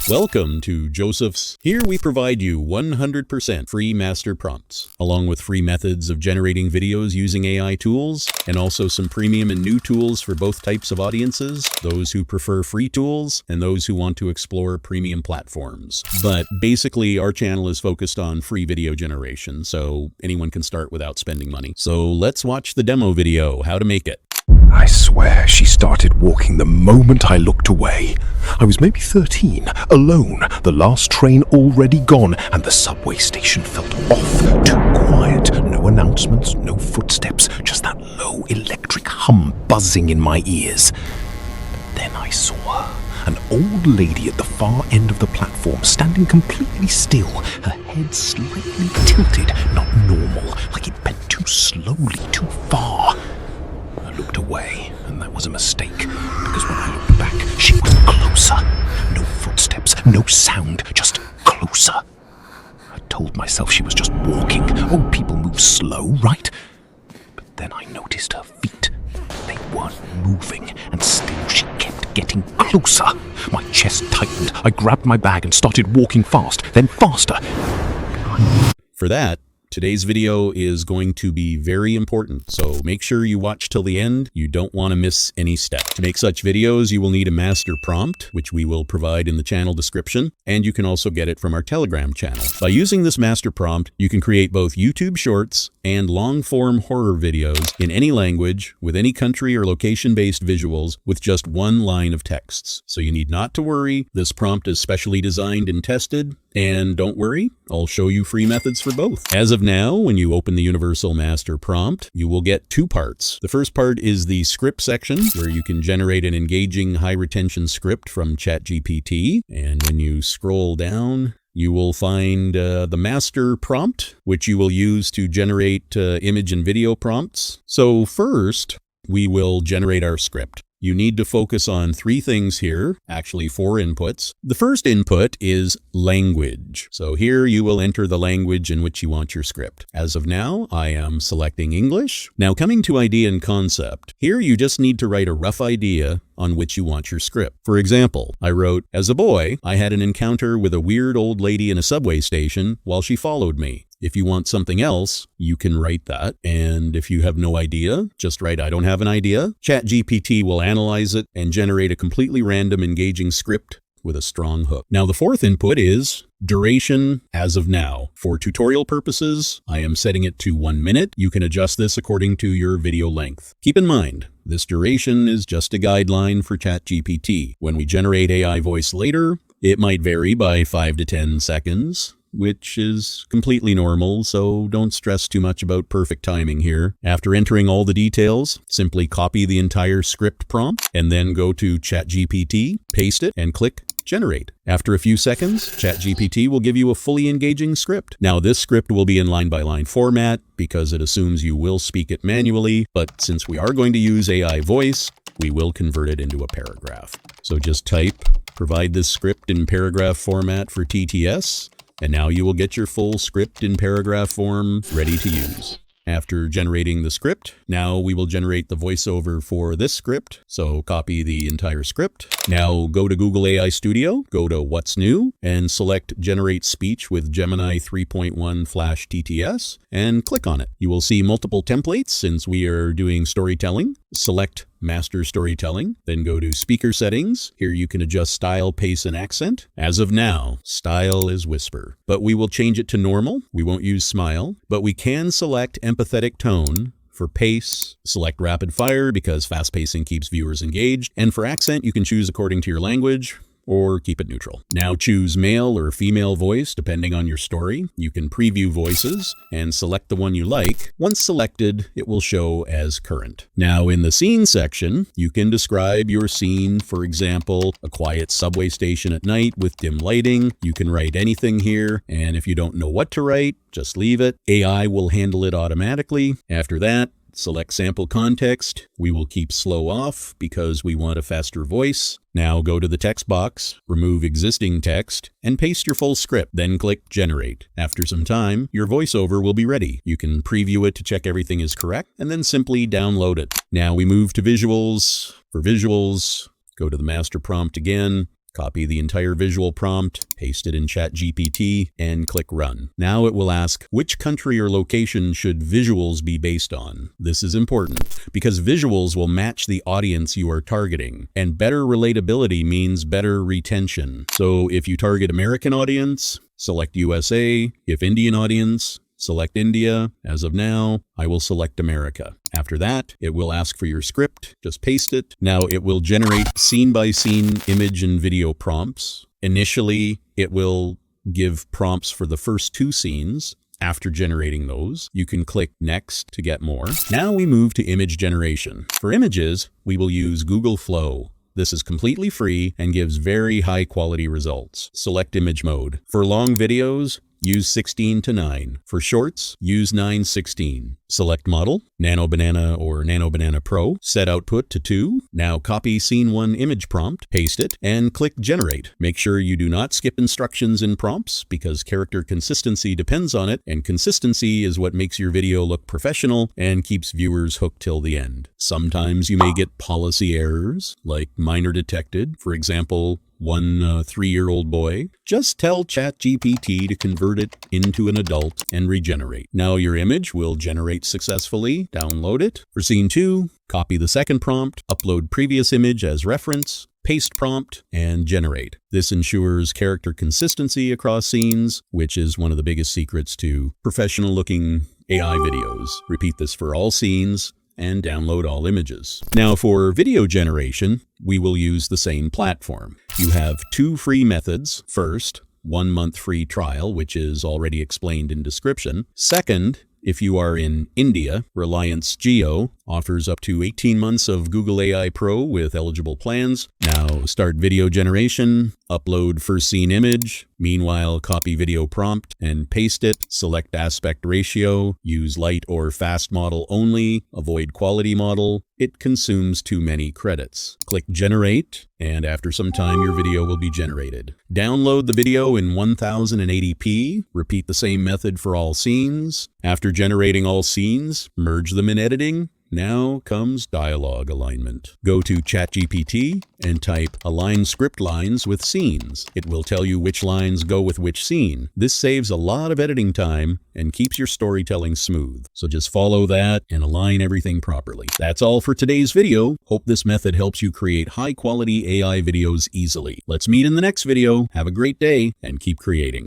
Welcome to Joseph's. Here we provide you 100% free master prompts, along with free methods of generating videos using AI tools, and also some premium and new tools for both types of audiences, those who prefer free tools and those who want to explore premium platforms. But basically, our channel is focused on free video generation, so anyone can start without spending money. So let's watch the demo video, how to make it. I swear she started walking the moment I looked away. I was maybe 13, alone, the last train already gone, and the subway station felt off, too quiet. No announcements, no footsteps, just that low electric hum buzzing in my ears. Then I saw her, an old lady at the far end of the platform, standing completely still, her head slightly tilted, not normal, like it bent too slowly, too far. I looked away, and that was a mistake, because when I looked back, she was closer. No footsteps, no sound, just closer. I told myself she was just walking. Oh, people move slow, right? But then I noticed her feet. They weren't moving, and still she kept getting closer. My chest tightened. I grabbed my bag and started walking fast, then faster. For that, today's video is going to be very important, so make sure you watch till the end. You don't want to miss any step. To make such videos, you will need a master prompt, which we will provide in the channel description, and you can also get it from our Telegram channel. By using this master prompt, you can create both YouTube shorts and long-form horror videos in any language, with any country or location-based visuals, with just one line of texts. So you need not to worry. This prompt is specially designed and tested. And don't worry, I'll show you free methods for both. As of now, when you open the Universal Master Prompt, you will get two parts. The first part is the script section, where you can generate an engaging, high-retention script from ChatGPT. And when you scroll down, you will find the master prompt, which you will use to generate image and video prompts. So first, we will generate our script. You need to focus on three things here, actually 4 inputs. The first input is language. So here you will enter the language in which you want your script. As of now, I am selecting English. Now coming to idea and concept, here you just need to write a rough idea on which you want your script. For example, I wrote, as a boy, I had an encounter with a weird old lady in a subway station while she followed me. If you want something else, you can write that. And if you have no idea, just write, I don't have an idea. ChatGPT will analyze it and generate a completely random, engaging script with a strong hook. Now, the fourth input is duration as of now. For tutorial purposes, I am setting it to 1 minute. You can adjust this according to your video length. Keep in mind, this duration is just a guideline for ChatGPT. When we generate AI voice later, it might vary by 5 to 10 seconds. Which is completely normal, so don't stress too much about perfect timing here. After entering all the details, simply copy the entire script prompt and then go to ChatGPT, paste it, and click Generate. After a few seconds, ChatGPT will give you a fully engaging script. Now, this script will be in line-by-line format because it assumes you will speak it manually, but since we are going to use AI voice, we will convert it into a paragraph. So just type, provide this script in paragraph format for TTS, and now you will get your full script in paragraph form ready to use. After generating the script, now we will generate the voiceover for this script. So copy the entire script. Now go to Google AI Studio, go to What's New, and select Generate Speech with Gemini 3.1 Flash TTS, and click on it. You will see multiple templates since we are doing storytelling. Select Master Storytelling, then go to Speaker Settings. Here you can adjust style, pace, and accent. As of now, style is whisper, but we will change it to normal. We won't use smile, but we can select empathetic tone. For pace, select rapid fire because fast pacing keeps viewers engaged. And for accent, you can choose according to your language, or keep it neutral. Now choose male or female voice depending on your story. You can preview voices and select the one you like. Once selected, it will show as current. Now in the scene section, you can describe your scene. For example, a quiet subway station at night with dim lighting. You can write anything here, and if you don't know what to write, just leave it. AI will handle it automatically. After that, select sample context. We will keep slow off because we want a faster voice. Now go to the text box, remove existing text, and paste your full script. Then click Generate. After some time, your voiceover will be ready. You can preview it to check everything is correct, and then simply download it. Now we move to visuals. For visuals, go to the master prompt again, copy the entire visual prompt, paste it in ChatGPT, and click Run. Now it will ask, which country or location should visuals be based on? This is important because visuals will match the audience you are targeting, and better relatability means better retention. So if you target American audience, select USA. If Indian audience, select India. As of now, I will select America. After that, it will ask for your script. Just paste it. Now it will generate scene-by-scene image and video prompts. Initially, it will give prompts for the first 2 scenes. After generating those, you can click Next to get more. Now we move to image generation. For images, we will use Google Flow. This is completely free and gives very high quality results. Select image mode. For long videos, use 16:9. For shorts, use 9:16. Select model, Nano Banana or Nano Banana Pro. Set output to 2. Now copy scene 1 image prompt, paste it, and click generate. Make sure you do not skip instructions in prompts because character consistency depends on it, and consistency is what makes your video look professional and keeps viewers hooked till the end. Sometimes you may get policy errors, like minor detected. For example, one 3-year-old boy. Just tell ChatGPT to convert it into an adult and regenerate. Now your image will generate successfully. Download it. For scene 2, copy the second prompt, upload previous image as reference, paste prompt, and generate. This ensures character consistency across scenes, which is one of the biggest secrets to professional-looking AI videos. Repeat this for all scenes and download all images. Now for video generation, we will use the same platform. You have 2 free methods. First, 1 month free trial, which is already explained in description. Second, if you are in India, Reliance Jio offers up to 18 months of Google AI Pro with eligible plans. Now start video generation, upload first scene image, meanwhile copy video prompt and paste it, select aspect ratio, use light or fast model only, avoid quality model. It consumes too many credits. Click generate, and after some time your video will be generated. Download the video in 1080p, repeat the same method for all scenes. After generating all scenes, merge them in editing. Now comes dialogue alignment. Go to ChatGPT and type align script lines with scenes. It will tell you which lines go with which scene. This saves a lot of editing time and keeps your storytelling smooth. So just follow that and align everything properly. That's all for today's video. Hope this method helps you create high quality AI videos easily. Let's meet in the next video. Have a great day and keep creating.